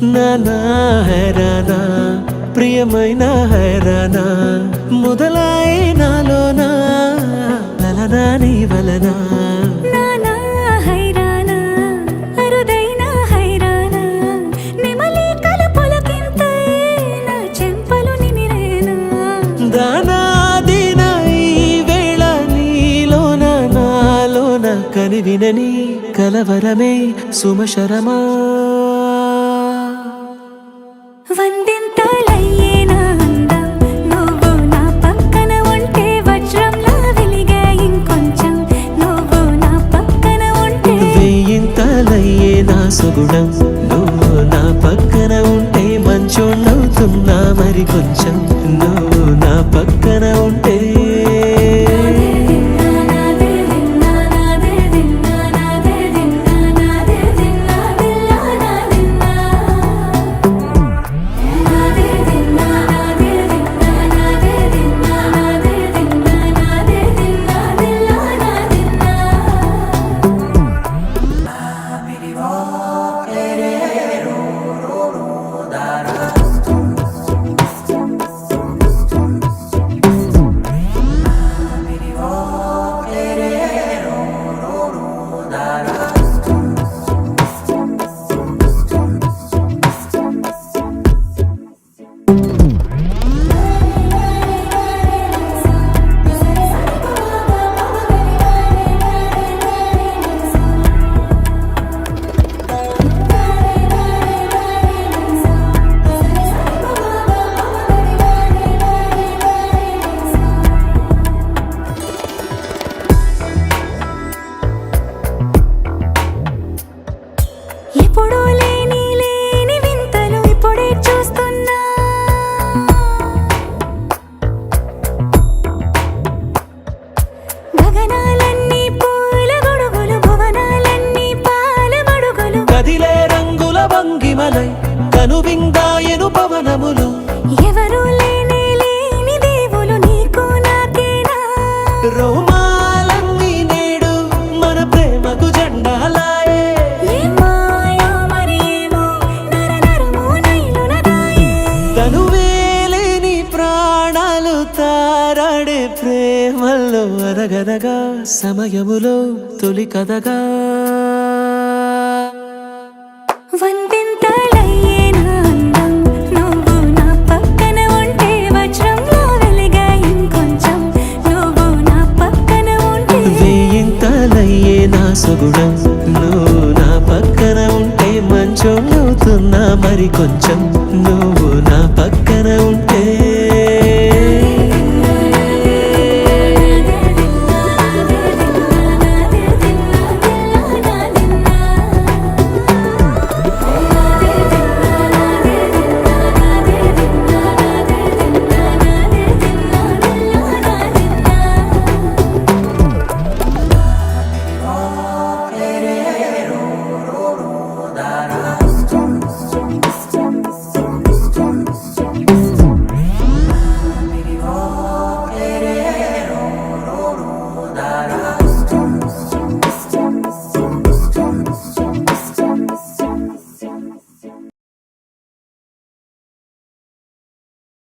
నానా హైరానా ప్రియమైన హైరానా మొదలాయి నాలోనా లలనా నీ వలనా నానా హైరానా అరుదైన హైరానా నెమలి కలుపులకింతై నా చెంపలు నిమిరేనా దానా దీనా ఈ వేళ నీలోన నాలోన కనివినని కలవరమే సుమశరమా వందింతలయ్యే నా అందం నువ్వు నా పక్కన ఉంటే వజ్రంలా వెలిగే ఇంకొంచెం నువ్వు నా పక్కన ఉంటే వెయ్యింతలయ్యే నా సుగుణం నువ్వు నా పక్కన ఉంటే మంచోళ్ళవుతున్నా మరి కొంచెం నువ్వు నా పక్కన ఉంటే ఎప్పుడూ లేని వింతలు ఇప్పుడే చూస్తున్నా గగనాలన్నీ పూల గొడుగులు భువనాలన్నీ పాల మడుగులు కదిలే రంగుల భంగిమలై కనువిందాయను పవనములు ఎవరూ లేని దేవులు నీకు నాకేనా రోమాలన్నీ నేడు మన ప్రేమకు జెండాలాయే ఏ మాయో మరి ఏమో నరనరమో నైలున దాయే తనువేలేని ప్రాణాలు తారాడే ప్రేమల్లో అనగనగా సమయములో తొలి కథగా వందింతలయ్యే నా అందం నువ్వు నా పక్కన ఉంటే వజ్రంలా వెలిగే ఇంకొంచెం నువ్వు నా పక్కన ఉంటే వెయ్యింతలయ్యే నా సుగుణం నువ్వు నా పక్కన ఉంటే మంచోళ్ళవుతున్నా మరి కొంచెం